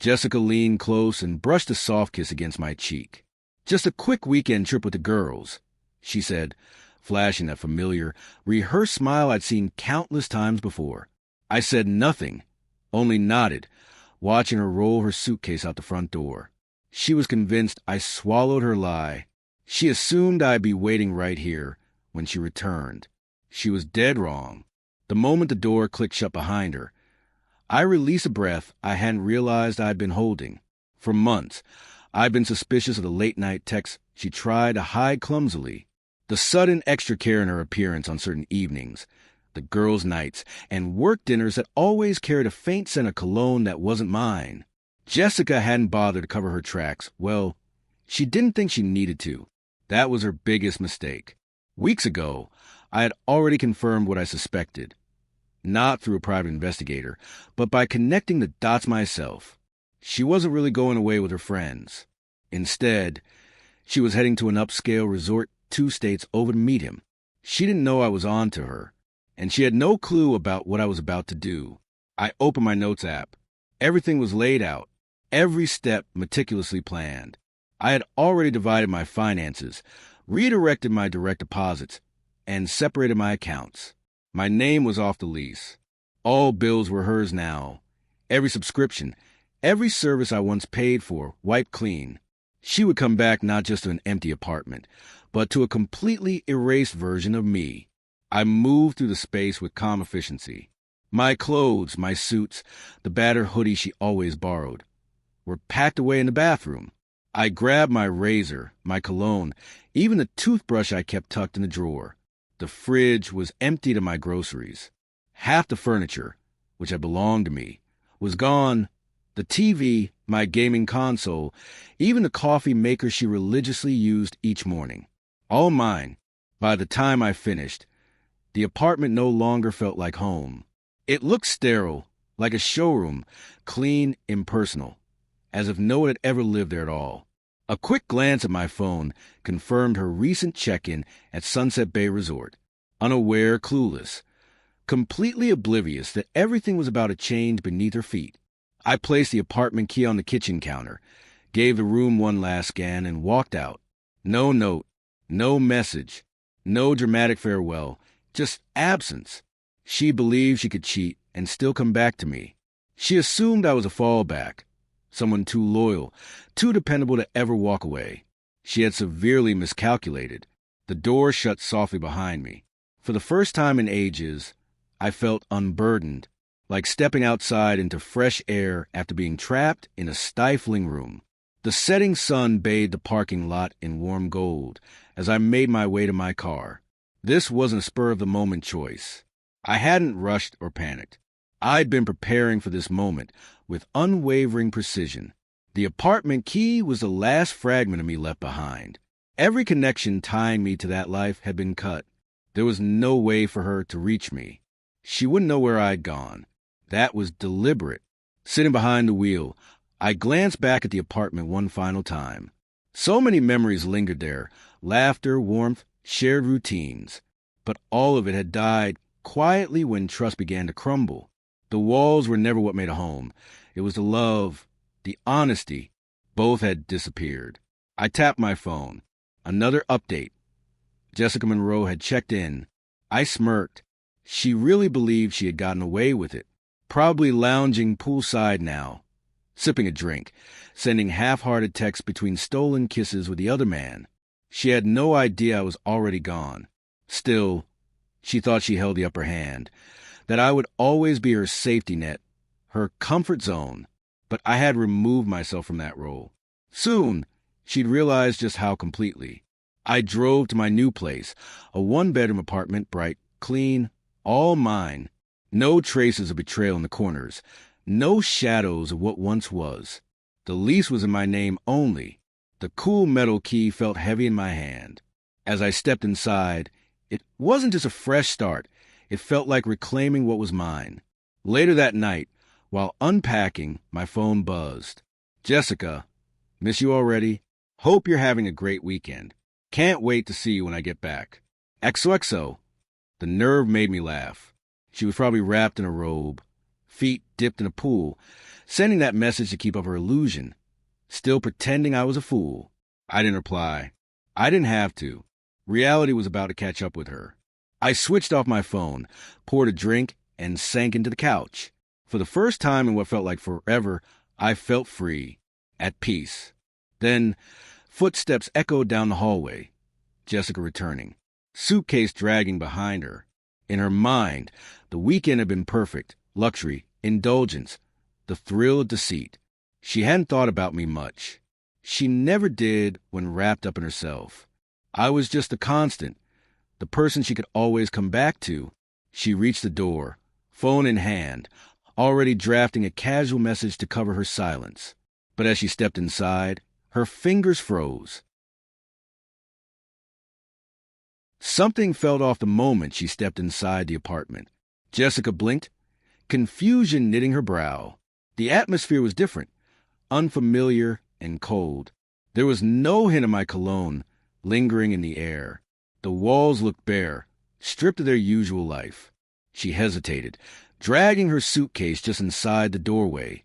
Jessica leaned close and brushed a soft kiss against my cheek. "Just a quick weekend trip with the girls," she said, flashing that familiar, rehearsed smile I'd seen countless times before. I said nothing, only nodded, watching her roll her suitcase out the front door. She was convinced I swallowed her lie. She assumed I'd be waiting right here when she returned. She was dead wrong. The moment the door clicked shut behind her, I released a breath I hadn't realized I'd been holding. For months, I'd been suspicious of the late-night texts she tried to hide clumsily, the sudden extra care in her appearance on certain evenings, the girls' nights, and work dinners that always carried a faint scent of cologne that wasn't mine. Jessica hadn't bothered to cover her tracks. Well, she didn't think she needed to. That was her biggest mistake. Weeks ago, I had already confirmed what I suspected. Not through a private investigator, but by connecting the dots myself. She wasn't really going away with her friends. Instead, she was heading to an upscale resort 2 states over to meet him. She didn't know I was on to her, and she had no clue about what I was about to do. I opened my notes app. Everything was laid out, every step meticulously planned. I had already divided my finances, redirected my direct deposits, and separated my accounts. My name was off the lease. All bills were hers now. Every subscription, every service I once paid for, wiped clean. She would come back not just to an empty apartment, but to a completely erased version of me. I moved through the space with calm efficiency. My clothes, my suits, the battered hoodie she always borrowed, were packed away in the bathroom. I grabbed my razor, my cologne, even the toothbrush I kept tucked in the drawer. The fridge was emptied of my groceries. Half the furniture, which had belonged to me, was gone. The TV, my gaming console, even the coffee maker she religiously used each morning. All mine. By the time I finished, the apartment no longer felt like home. It looked sterile, like a showroom, clean, impersonal, as if no one had ever lived there at all. A quick glance at my phone confirmed her recent check-in at Sunset Bay Resort. Unaware, clueless, completely oblivious that everything was about to change beneath her feet. I placed the apartment key on the kitchen counter, gave the room one last scan, and walked out. No note, no message, no dramatic farewell, just absence. She believed she could cheat and still come back to me. She assumed I was a fallback, someone too loyal, too dependable to ever walk away. She had severely miscalculated. The door shut softly behind me. For the first time in ages, I felt unburdened, like stepping outside into fresh air after being trapped in a stifling room. The setting sun bathed the parking lot in warm gold as I made my way to my car. This wasn't a spur-of-the-moment choice. I hadn't rushed or panicked. I'd been preparing for this moment with unwavering precision. The apartment key was the last fragment of me left behind. Every connection tying me to that life had been cut. There was no way for her to reach me. She wouldn't know where I'd gone. That was deliberate. Sitting behind the wheel, I glanced back at the apartment one final time. So many memories lingered there, laughter, warmth, shared routines. But all of it had died quietly when trust began to crumble. The walls were never what made a home. It was the love, the honesty. Both had disappeared. I tapped my phone. Another update. Jessica Monroe had checked in. I smirked. She really believed she had gotten away with it. Probably lounging poolside now, sipping a drink, sending half-hearted texts between stolen kisses with the other man. She had no idea I was already gone. Still, she thought she held the upper hand, that I would always be her safety net, her comfort zone. But I had removed myself from that role. Soon, she'd realize just how completely. I drove to my new place, a 1-bedroom apartment, bright, clean, all mine. No traces of betrayal in the corners, no shadows of what once was. The lease was in my name only. The cool metal key felt heavy in my hand. As I stepped inside, it wasn't just a fresh start. It felt like reclaiming what was mine. Later that night, while unpacking, my phone buzzed. "Jessica, miss you already. Hope you're having a great weekend. Can't wait to see you when I get back. XOXO." The nerve made me laugh. She was probably wrapped in a robe, feet dipped in a pool, sending that message to keep up her illusion, still pretending I was a fool. I didn't reply. I didn't have to. Reality was about to catch up with her. I switched off my phone, poured a drink, and sank into the couch. For the first time in what felt like forever, I felt free, at peace. Then, footsteps echoed down the hallway. Jessica returning, suitcase dragging behind her. In her mind, the weekend had been perfect, luxury, indulgence, the thrill of deceit. She hadn't thought about me much. She never did when wrapped up in herself. I was just a constant, the person she could always come back to. She reached the door, phone in hand, already drafting a casual message to cover her silence. But as she stepped inside, her fingers froze. Something felt off the moment she stepped inside the apartment. Jessica blinked, confusion knitting her brow. The atmosphere was different, unfamiliar and cold. There was no hint of my cologne lingering in the air. The walls looked bare, stripped of their usual life. She hesitated, dragging her suitcase just inside the doorway,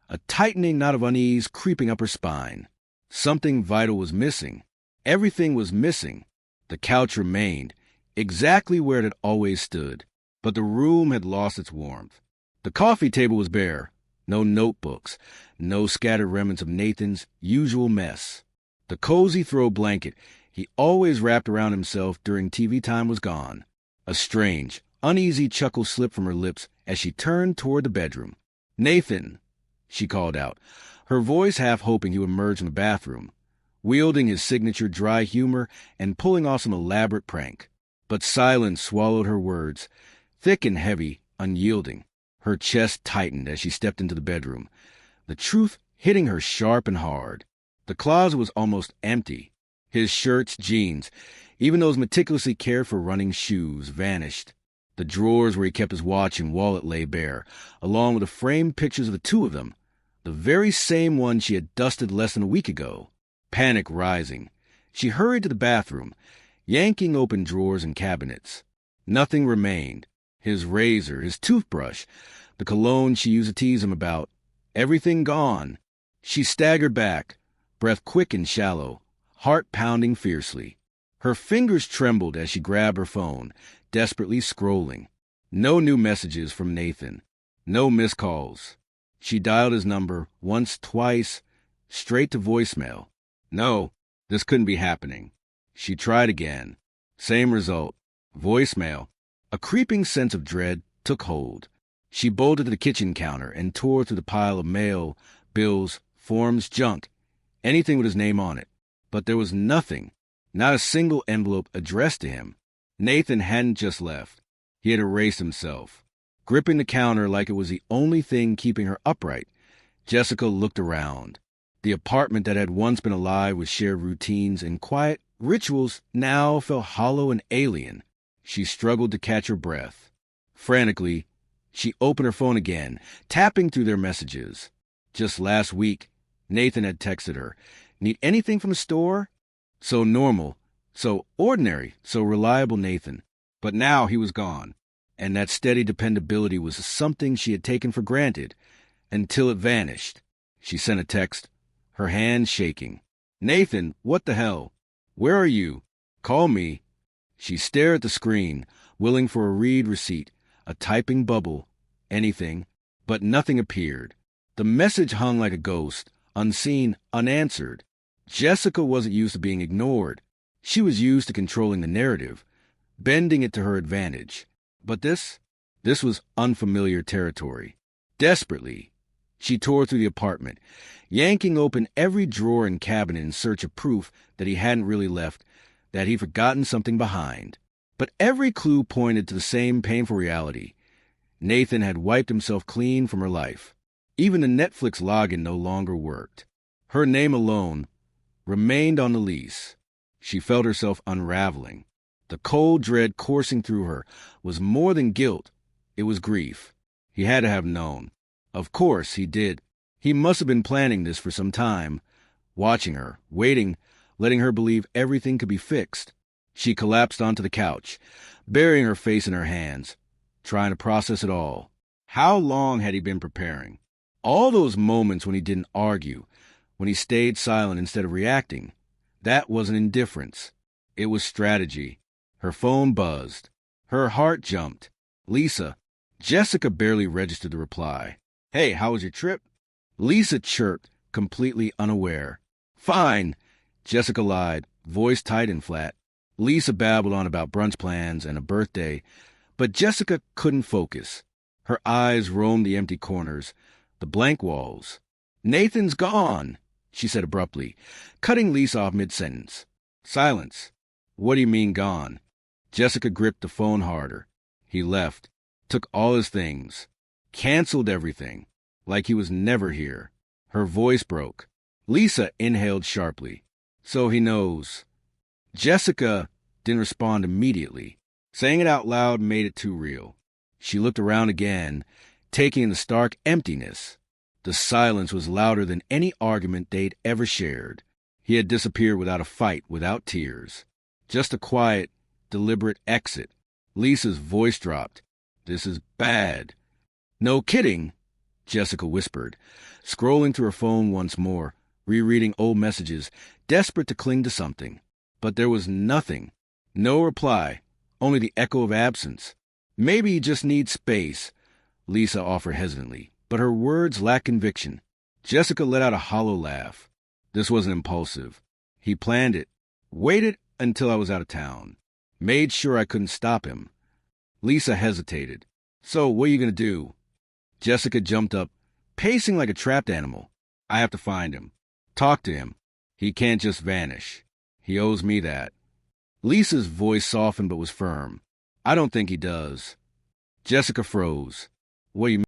a tightening knot of unease creeping up her spine. Something vital was missing. Everything was missing. The couch remained, exactly where it had always stood, but the room had lost its warmth. The coffee table was bare, no notebooks, no scattered remnants of Nathan's usual mess. The cozy throw blanket he always wrapped around himself during TV time was gone. A strange, uneasy chuckle slipped from her lips as she turned toward the bedroom. "Nathan," she called out, her voice half hoping he would emerge from the bathroom, wielding his signature dry humor and pulling off some elaborate prank. But silence swallowed her words, thick and heavy, unyielding. Her chest tightened as she stepped into the bedroom, the truth hitting her sharp and hard. The closet was almost empty. His shirts, jeans, even those meticulously cared for running shoes, vanished. The drawers where he kept his watch and wallet lay bare, along with the framed pictures of the two of them, the very same one she had dusted less than a week ago. Panic rising, she hurried to the bathroom, yanking open drawers and cabinets. Nothing remained. His razor, his toothbrush, the cologne she used to tease him about, everything gone. She staggered back, breath quick and shallow, heart pounding fiercely. Her fingers trembled as she grabbed her phone, desperately scrolling. No new messages from Nathan. No missed calls. She dialed his number once, twice, straight to voicemail. No, this couldn't be happening. She tried again. Same result. Voicemail. A creeping sense of dread took hold. She bolted to the kitchen counter and tore through the pile of mail, bills, forms, junk, anything with his name on it. But there was nothing, not a single envelope addressed to him. Nathan hadn't just left. He had erased himself. Gripping the counter like it was the only thing keeping her upright, Jessica looked around. The apartment that had once been alive with shared routines and quiet rituals now felt hollow and alien. She struggled to catch her breath. Frantically, she opened her phone again, tapping through their messages. Just last week, Nathan had texted her, "Need anything from the store?" So normal, so ordinary, so reliable Nathan. But now he was gone, and that steady dependability was something she had taken for granted, until it vanished. She sent a text, her hand shaking. "Nathan, what the hell? Where are you? Call me." She stared at the screen, willing for a read receipt, a typing bubble, anything, but nothing appeared. The message hung like a ghost, unseen, unanswered. Jessica wasn't used to being ignored. She was used to controlling the narrative, bending it to her advantage. But this was unfamiliar territory. Desperately, she tore through the apartment, yanking open every drawer and cabinet in search of proof that he hadn't really left, that he'd forgotten something behind. But every clue pointed to the same painful reality. Nathan had wiped himself clean from her life. Even the Netflix login no longer worked. Her name alone remained on the lease. She felt herself unraveling. The cold dread coursing through her was more than guilt. It was grief. He had to have known. Of course, he did. He must have been planning this for some time, watching her, waiting, letting her believe everything could be fixed. She collapsed onto the couch, burying her face in her hands, trying to process it all. How long had he been preparing? All those moments when he didn't argue, when he stayed silent instead of reacting, that wasn't indifference. It was strategy. Her phone buzzed. Her heart jumped. Lisa. Jessica barely registered the reply. Hey, how was your trip? Lisa chirped, completely unaware. Fine. Jessica lied, voice tight and flat. Lisa babbled on about brunch plans and a birthday, but Jessica couldn't focus. Her eyes roamed the empty corners, the blank walls. Nathan's gone, she said abruptly, cutting Lisa off mid-sentence. Silence. What do you mean gone? Jessica gripped the phone harder. He left, took all his things, canceled everything, like he was never here. Her voice broke. Lisa inhaled sharply. So he knows. Jessica didn't respond immediately. Saying it out loud made it too real. She looked around again, taking in the stark emptiness. The silence was louder than any argument they'd ever shared. He had disappeared without a fight, without tears. Just a quiet, deliberate exit. Lisa's voice dropped. This is bad. No kidding, Jessica whispered, scrolling through her phone once more, rereading old messages, desperate to cling to something. But there was nothing. No reply, only the echo of absence. Maybe he just needs space, Lisa offered hesitantly, but her words lacked conviction. Jessica let out a hollow laugh. This wasn't impulsive. He planned it, waited until I was out of town, made sure I couldn't stop him. Lisa hesitated. So, what are you going to do? Jessica jumped up, pacing like a trapped animal. I have to find him. Talk to him. He can't just vanish. He owes me that. Lisa's voice softened but was firm. I don't think he does. Jessica froze. What do you mean?